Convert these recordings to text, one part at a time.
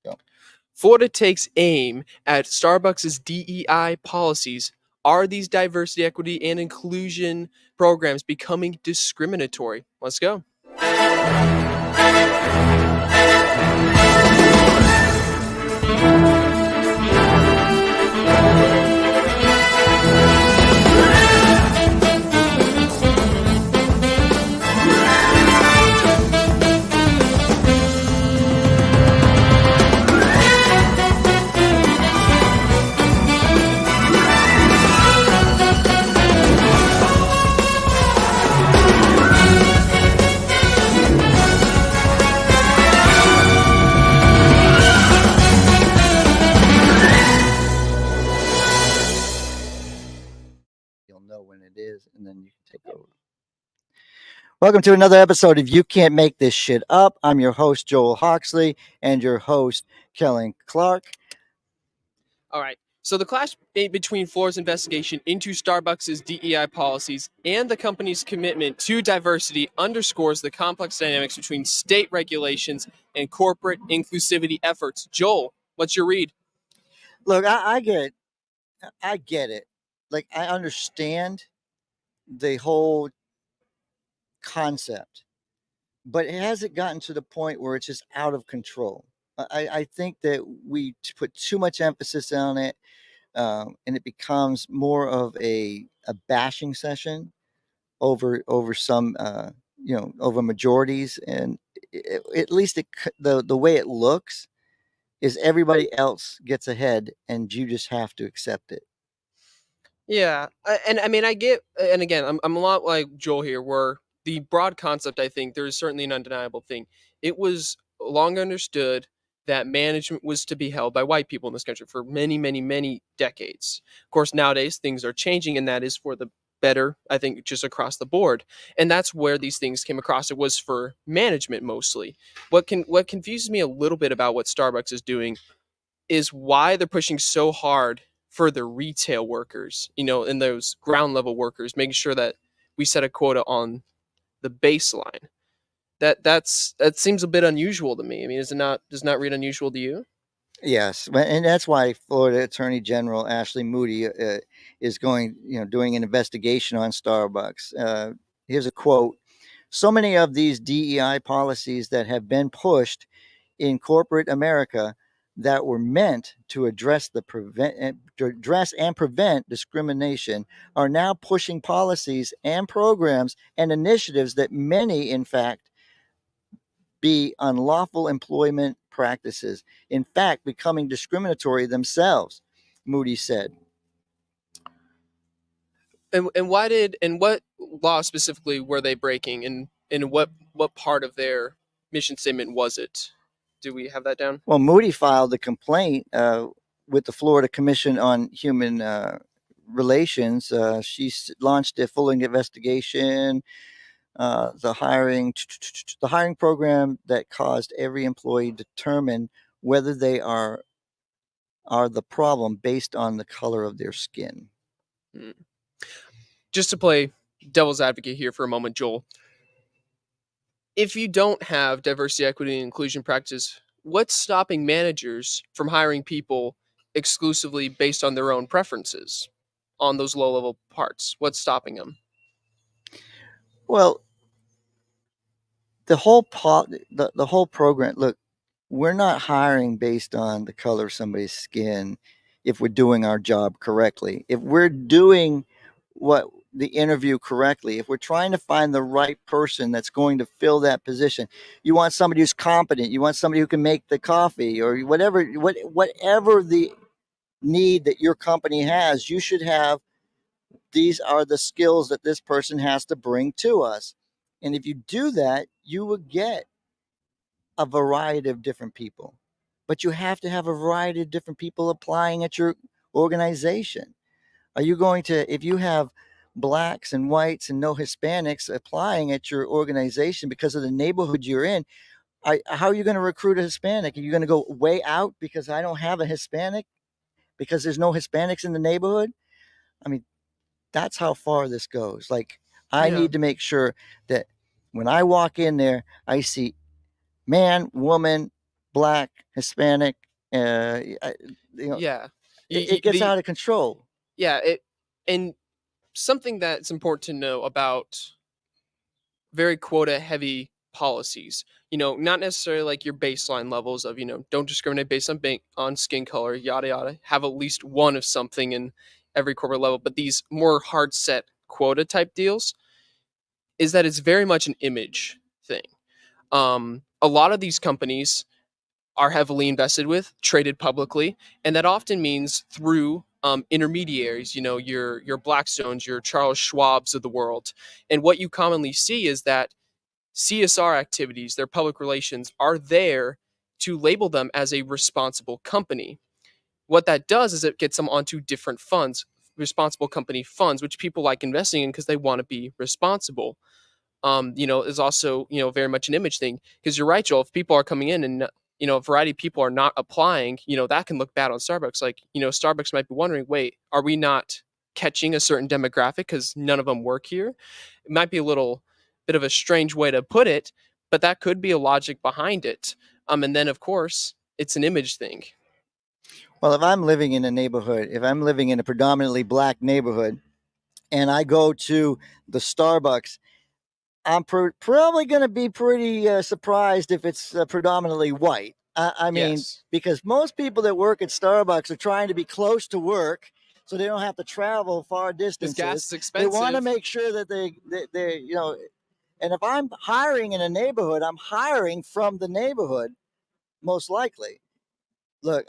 Go. Florida takes aim at Starbucks' DEI policies. Are these diversity, equity, and inclusion programs becoming discriminatory? Let's go. You'll know when it is, and then you can take over. Welcome to another episode of You Can't Make This Shit Up. I'm your host, Joel Hoxley, and your host, Kellen Clark. All right. So the clash between Florida's investigation into Starbucks' DEI policies and the company's commitment to diversity underscores the complex dynamics between state regulations and corporate inclusivity efforts. Joel, what's your read? Look, I get it. Like, I understand the whole concept, but it hasn't gotten to the point where it's just out of control. I think that we put too much emphasis on it, and it becomes more of a bashing session over some over majorities, and at least the way it looks is everybody else gets ahead, and you just have to accept it. Yeah, and I mean, I get, and again, I'm a lot like Joel here, where the broad concept, I think there is certainly an undeniable thing. It was long understood that management was to be held by white people in this country for many, many, many decades. Of course, nowadays things are changing, and that is for the better, I think, just across the board. And that's where these things came across. It was for management mostly. What confuses me a little bit about what Starbucks is doing is why they're pushing so hard for the retail workers, and those ground level workers, making sure that we set a quota on the baseline. That seems a bit unusual to me. I mean, does not read unusual to you? Yes, and that's why Florida Attorney General Ashley Moody is doing an investigation on Starbucks. Here's a quote: "So many of these DEI policies that have been pushed in corporate America that were meant to address and prevent discrimination are now pushing policies and programs and initiatives that many, in fact, be unlawful employment practices, in fact, becoming discriminatory themselves," Moody said. And what law specifically were they breaking, and what part of their mission statement was it? Do we have that down? Well, Moody filed a complaint with the Florida Commission on Human Relations. She launched a full investigation. The hiring program that caused every employee to determine whether they are the problem based on the color of their skin. Just to play devil's advocate here for a moment, Joel, if you don't have diversity, equity, and inclusion practices, what's stopping managers from hiring people exclusively based on their own preferences on those low-level parts? What's stopping them? Well, the whole program, look, we're not hiring based on the color of somebody's skin if we're doing our job correctly. If we're doing the interview correctly, if we're trying to find the right person that's going to fill that position, you want somebody who's competent, you want somebody who can make the coffee, or whatever the need that your company has, you should have, these are the skills that this person has to bring to us. And if you do that, you will get a variety of different people. But you have to have a variety of different people applying at your organization. Are you going to, if you have blacks and whites and no Hispanics applying at your organization because of the neighborhood you're in, how are you going to recruit a Hispanic? Are you going to go way out because I don't have a Hispanic? Because there's no Hispanics in the neighborhood? I mean, that's how far this goes. Like, I need to make sure that when I walk in there, I see man, woman, Black, Hispanic, you know, Yeah. it gets out of control. Yeah, and something that's important to know about very quota heavy policies, not necessarily like your baseline levels of, don't discriminate based on skin color, yada yada, have at least one of something in every corporate level, but these more hard set quota type deals is that it's very much an image thing. A lot of these companies are heavily invested with, traded publicly, and that often means through intermediaries, your Blackstones, your Charles Schwabs of the world. And what you commonly see is that CSR activities, their public relations, are there to label them as a responsible company. What that does is it gets them onto different funds, responsible company funds, which people like investing in because they want to be responsible. Is also, very much an image thing. Because you're right, Joel, if people are coming in and, a variety of people are not applying, that can look bad on Starbucks. Like, Starbucks might be wondering, wait, are we not catching a certain demographic because none of them work here? It might be a little bit of a strange way to put it, but that could be a logic behind it. And then, of course, it's an image thing. Well, if I'm living in a neighborhood, if I'm living in a predominantly Black neighborhood, and I go to the Starbucks, I'm probably going to be pretty surprised if it's predominantly white. I mean, Yes. because most people that work at Starbucks are trying to be close to work, so they don't have to travel far Because distances. gas is They expensive. want to make sure that they and if I'm hiring in a neighborhood, I'm hiring from the neighborhood, most likely. Look,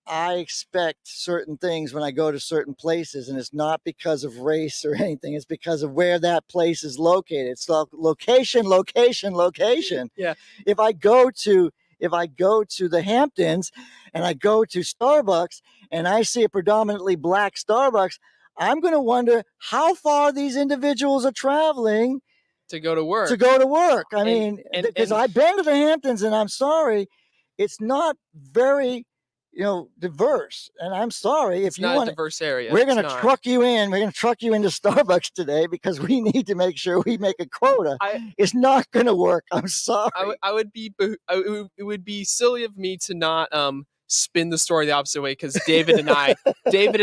I expect certain things when I go to certain places, and it's not because of race or anything. It's because of where that place is located. It's location, location, location. Yeah. If I go to the Hamptons and I go to Starbucks and I see a predominantly Black Starbucks, I'm going to wonder how far these individuals are traveling To go to work. I mean, because and I've been to the Hamptons, and I'm sorry, it's not very, diverse. And I'm sorry it's if you not a want. diverse area. We're It's going to not. truck you in. We're going to truck you into Starbucks today because we need to make sure we make a quota. It's not going to work. I'm sorry. It would be silly of me to not spin the story the opposite way, because David and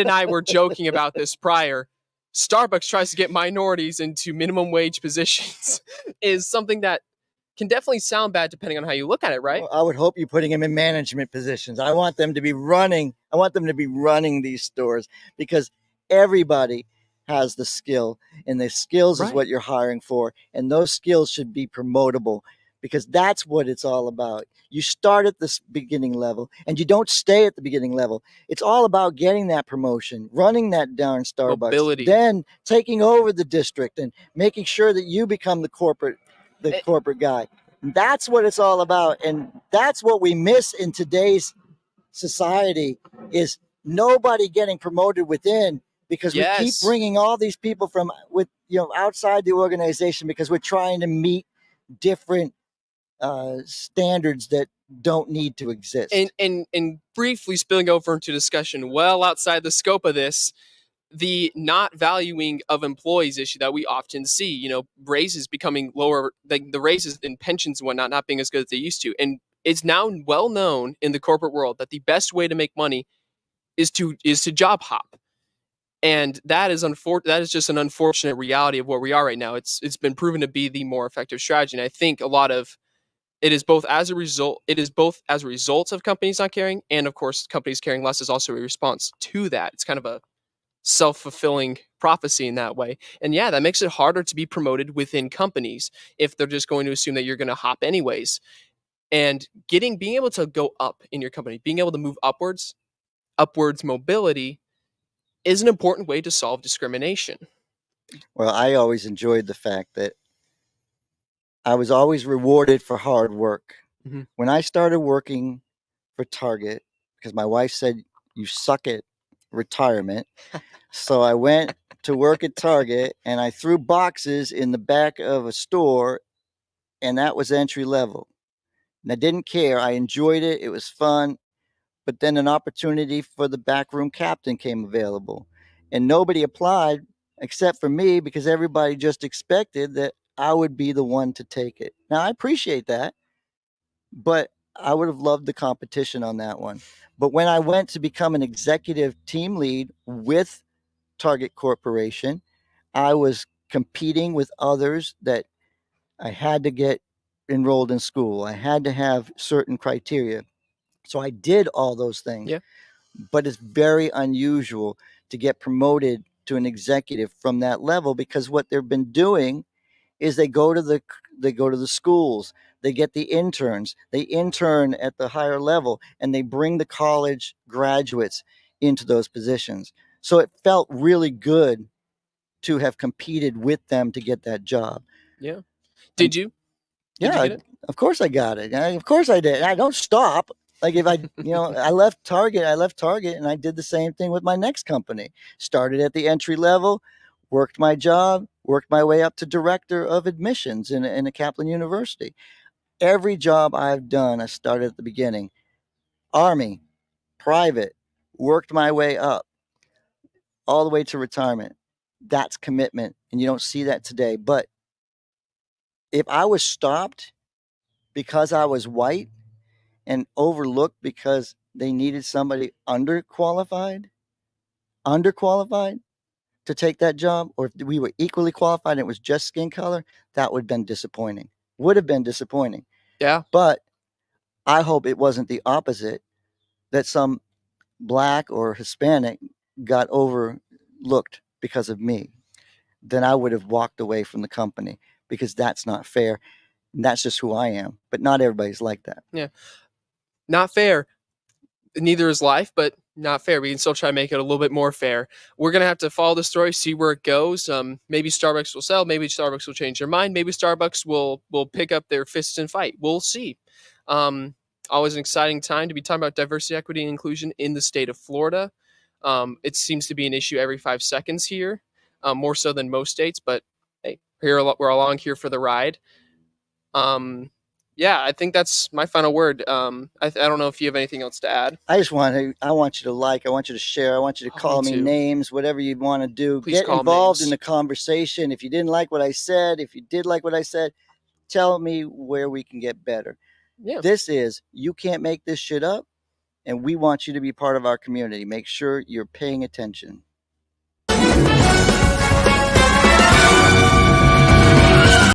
I were joking about this prior. Starbucks tries to get minorities into minimum wage positions is something that can definitely sound bad depending on how you look at it, right? Well, I would hope you're putting them in management positions. I want them to be running these stores, because everybody has the skill, and the skills is what you're hiring for, and those skills should be promotable, because that's what it's all about. You start at this beginning level and you don't stay at the beginning level. It's all about getting that promotion, running that darn Starbucks, Mobility. then taking over the district and making sure that you become the corporate guy. That's what it's all about, and that's what we miss in today's society, is nobody getting promoted within, because we keep bringing all these people from outside the organization, because we're trying to meet different standards that don't need to exist. And briefly spilling over into discussion well outside the scope of this, the not valuing of employees issue that we often see, raises becoming lower, like the raises in pensions and whatnot not being as good as they used to. And it's now well known in the corporate world that the best way to make money is to job hop. And that is just an unfortunate reality of where we are right now. It's been proven to be the more effective strategy. And I think a lot of it is both as a result of companies not caring, and of course companies caring less is also a response to that. It's kind of a self-fulfilling prophecy in that way. And yeah, that makes it harder to be promoted within companies if they're just going to assume that you're going to hop anyways. And being able to go up in your company, being able to move upwards mobility is an important way to solve discrimination. Well, I always enjoyed the fact that I was always rewarded for hard work. Mm-hmm. When I started working for Target, because my wife said, "You suck at retirement." So I went to work at Target, and I threw boxes in the back of a store, and that was entry level. And I didn't care. I enjoyed it. It was fun. But then an opportunity for the backroom captain came available, and nobody applied except for me, because everybody just expected that I would be the one to take it. Now, I appreciate that, but I would have loved the competition on that one. But when I went to become an executive team lead with Target Corporation, I was competing with others that I had to get enrolled in school. I had to have certain criteria. So I did all those things. Yeah. But it's very unusual to get promoted to an executive from that level, because what they've been doing is they go to the schools, they get the interns, they intern at the higher level, and they bring the college graduates into those positions. So it felt really good to have competed with them to get that job. Yeah. Did you? Did you Yeah, get it? of course I got it. Of course I did. I don't stop. Like if I left Target, and I did the same thing with my next company. Started at the entry level, worked my job, worked my way up to director of admissions in a Kaplan University. Every job I've done, I started at the beginning. Army, private, worked my way up all the way to retirement. That's commitment, and you don't see that today. But if I was stopped because I was white and overlooked because they needed somebody underqualified to take that job, or if we were equally qualified and it was just skin color, that would have been disappointing. Would have been disappointing. Yeah. But I hope it wasn't the opposite, that some black or Hispanic got overlooked because of me. Then I would have walked away from the company, because that's not fair. And that's just who I am. But not everybody's like that. Yeah. Not fair. Neither is life, but not fair. We can still try to make it a little bit more fair. We're gonna have to follow the story, see where it goes. Maybe Starbucks will sell. Maybe Starbucks will change their mind. Maybe Starbucks will pick up their fists and fight. We'll see. Um, Always an exciting time to be talking about diversity, equity, and inclusion in the state of Florida. It seems to be an issue every 5 seconds here, more so than most states. But hey, we're along here for the ride. Yeah, I think that's my final word. I don't know if you have anything else to add. I want you to I want you to share, I want you to call me names, whatever you want to do. Please Get call involved in names. the conversation. If you didn't like what I said, if you did like what I said, tell me where we can get better. Yeah. You can't make this shit up, and we want you to be part of our community. Make sure you're paying attention.